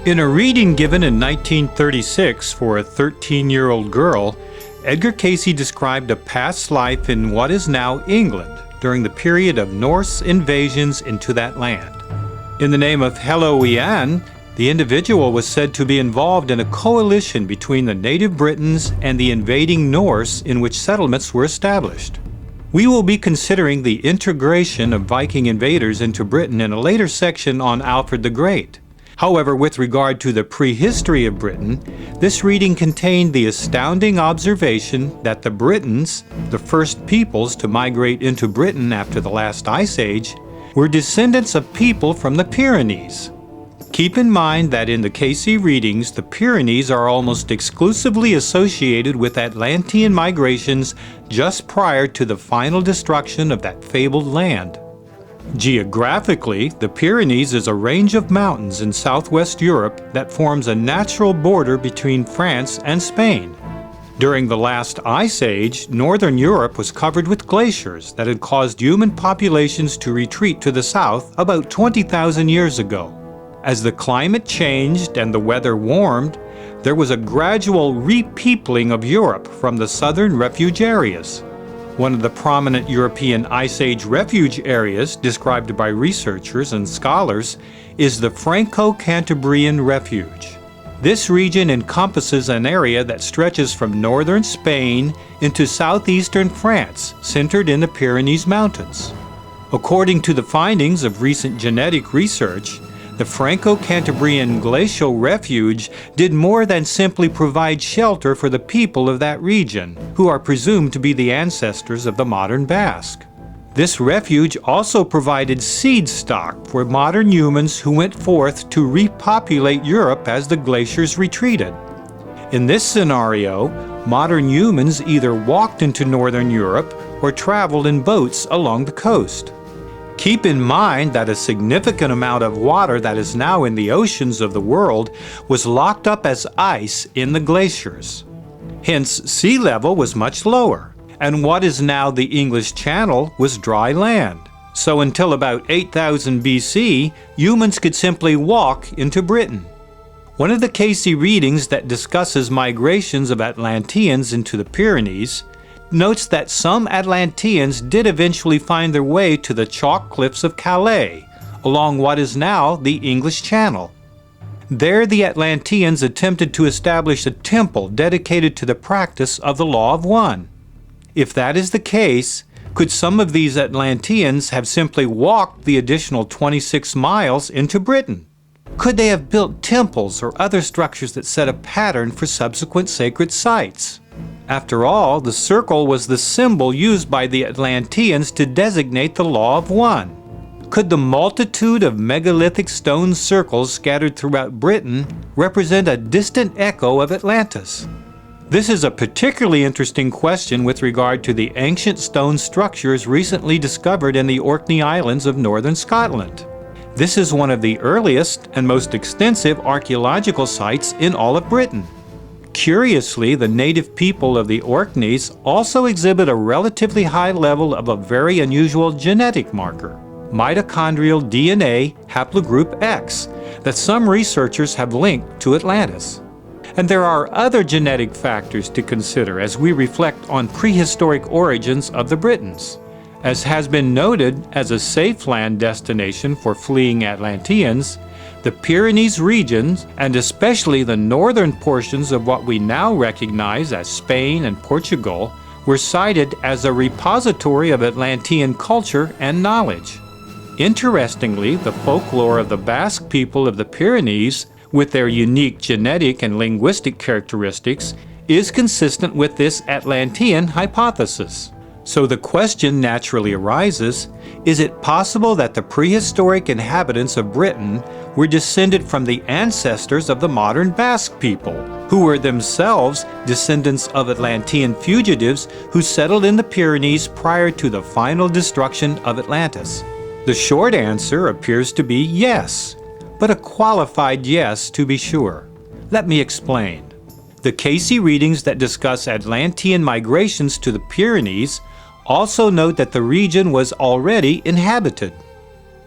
In a reading given in 1936 for a 13-year-old girl, Edgar Cayce described a past life in what is now England during the period of Norse invasions into that land. In the name of Hello-Ian, the individual was said to be involved in a coalition between the native Britons and the invading Norse in which settlements were established. We will be considering the integration of Viking invaders into Britain in a later section on Alfred the Great. However, with regard to the prehistory of Britain, this reading contained the astounding observation that the Britons, the first peoples to migrate into Britain after the last ice age, were descendants of people from the Pyrenees. Keep in mind that in the Cayce readings, the Pyrenees are almost exclusively associated with Atlantean migrations just prior to the final destruction of that fabled land. Geographically, the Pyrenees is a range of mountains in southwest Europe that forms a natural border between France and Spain. During the last ice age, northern Europe was covered with glaciers that had caused human populations to retreat to the south about 20,000 years ago. As the climate changed and the weather warmed, there was a gradual repeopling of Europe from the southern refuge areas. One of the prominent European Ice Age refuge areas described by researchers and scholars is the Franco-Cantabrian Refuge. This region encompasses an area that stretches from northern Spain into southeastern France, centered in the Pyrenees Mountains. According to the findings of recent genetic research, the Franco-Cantabrian Glacial Refuge did more than simply provide shelter for the people of that region, who are presumed to be the ancestors of the modern Basque. This refuge also provided seed stock for modern humans who went forth to repopulate Europe as the glaciers retreated. In this scenario, modern humans either walked into northern Europe or traveled in boats along the coast. Keep in mind that a significant amount of water that is now in the oceans of the world was locked up as ice in the glaciers. Hence, sea level was much lower, and what is now the English Channel was dry land. So until about 8000 BC, humans could simply walk into Britain. One of the Cayce readings that discusses migrations of Atlanteans into the Pyrenees notes that some Atlanteans did eventually find their way to the chalk cliffs of Calais, along what is now the English Channel. There the Atlanteans attempted to establish a temple dedicated to the practice of the Law of One. If that is the case, could some of these Atlanteans have simply walked the additional 26 miles into Britain? Could they have built temples or other structures that set a pattern for subsequent sacred sites? After all, the circle was the symbol used by the Atlanteans to designate the Law of One. Could the multitude of megalithic stone circles scattered throughout Britain represent a distant echo of Atlantis? This is a particularly interesting question with regard to the ancient stone structures recently discovered in the Orkney Islands of northern Scotland. This is one of the earliest and most extensive archaeological sites in all of Britain. Curiously, the native people of the Orkneys also exhibit a relatively high level of a very unusual genetic marker, mitochondrial DNA haplogroup X, that some researchers have linked to Atlantis. And there are other genetic factors to consider as we reflect on prehistoric origins of the Britons. As has been noted as a safe land destination for fleeing Atlanteans, the Pyrenees regions, and especially the northern portions of what we now recognize as Spain and Portugal, were cited as a repository of Atlantean culture and knowledge. Interestingly, the folklore of the Basque people of the Pyrenees, with their unique genetic and linguistic characteristics, is consistent with this Atlantean hypothesis. So the question naturally arises, is it possible that the prehistoric inhabitants of Britain were descended from the ancestors of the modern Basque people, who were themselves descendants of Atlantean fugitives who settled in the Pyrenees prior to the final destruction of Atlantis? The short answer appears to be yes, but a qualified yes to be sure. Let me explain. The Cayce readings that discuss Atlantean migrations to the Pyrenees also note that the region was already inhabited.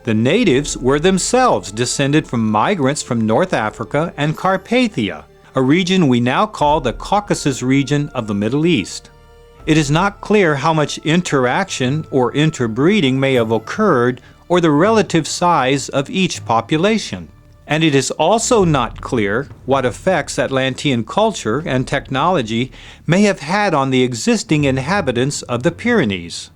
The natives were themselves descended from migrants from North Africa and Carpathia, a region we now call the Caucasus region of the Middle East. It is not clear how much interaction or interbreeding may have occurred or the relative size of each population. And it is also not clear what effects Atlantean culture and technology may have had on the existing inhabitants of the Pyrenees.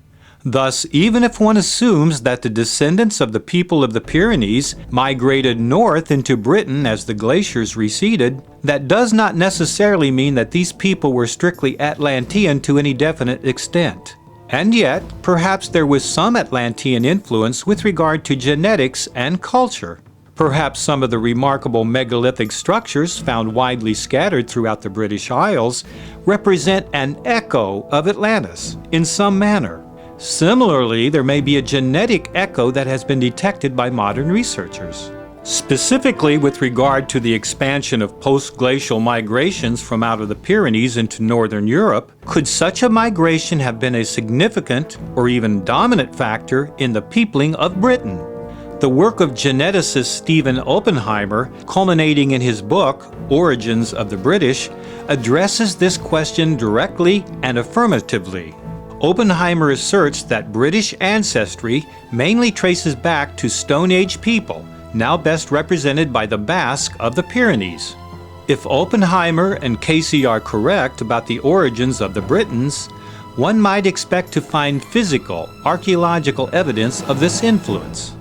Thus, even if one assumes that the descendants of the people of the Pyrenees migrated north into Britain as the glaciers receded, that does not necessarily mean that these people were strictly Atlantean to any definite extent. And yet, perhaps there was some Atlantean influence with regard to genetics and culture. Perhaps some of the remarkable megalithic structures found widely scattered throughout the British Isles represent an echo of Atlantis in some manner. Similarly, there may be a genetic echo that has been detected by modern researchers. Specifically with regard to the expansion of post-glacial migrations from out of the Pyrenees into northern Europe, could such a migration have been a significant or even dominant factor in the peopling of Britain? The work of geneticist Stephen Oppenheimer, culminating in his book, Origins of the British, addresses this question directly and affirmatively. Oppenheimer asserts that British ancestry mainly traces back to Stone Age people, now best represented by the Basque of the Pyrenees. If Oppenheimer and Cayce are correct about the origins of the Britons, one might expect to find physical, archaeological evidence of this influence.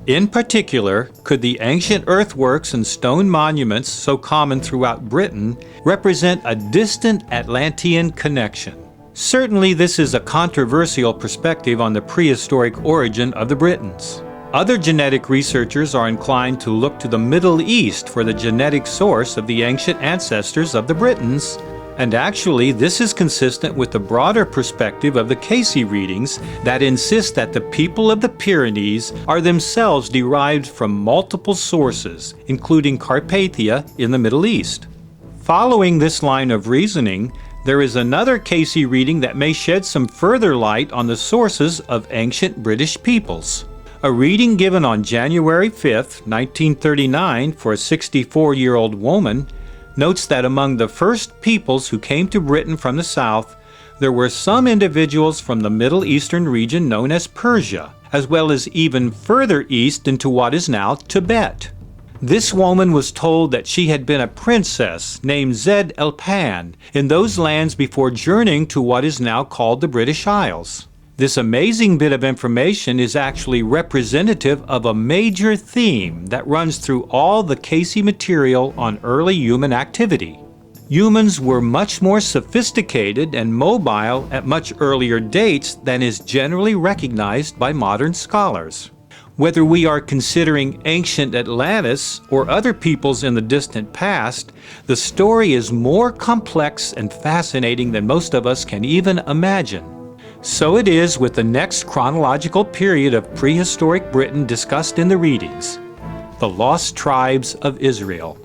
In particular, could the ancient earthworks and stone monuments so common throughout Britain represent a distant Atlantean connection? Certainly, this is a controversial perspective on the prehistoric origin of the Britons. Other genetic researchers are inclined to look to the Middle East for the genetic source of the ancient ancestors of the Britons, and actually this is consistent with the broader perspective of the Cayce readings that insist that the people of the Pyrenees are themselves derived from multiple sources, including Carpathia in the Middle East. Following this line of reasoning, there is another Cayce reading that may shed some further light on the sources of ancient British peoples. A reading given on January 5, 1939 for a 64-year-old woman notes that among the first peoples who came to Britain from the south, there were some individuals from the Middle Eastern region known as Persia, as well as even further east into what is now Tibet. This woman was told that she had been a princess named Zed El Pan in those lands before journeying to what is now called the British Isles. This amazing bit of information is actually representative of a major theme that runs through all the Cayce material on early human activity. Humans were much more sophisticated and mobile at much earlier dates than is generally recognized by modern scholars. Whether we are considering ancient Atlantis or other peoples in the distant past, the story is more complex and fascinating than most of us can even imagine. So it is with the next chronological period of prehistoric Britain discussed in the readings, the Lost Tribes of Israel.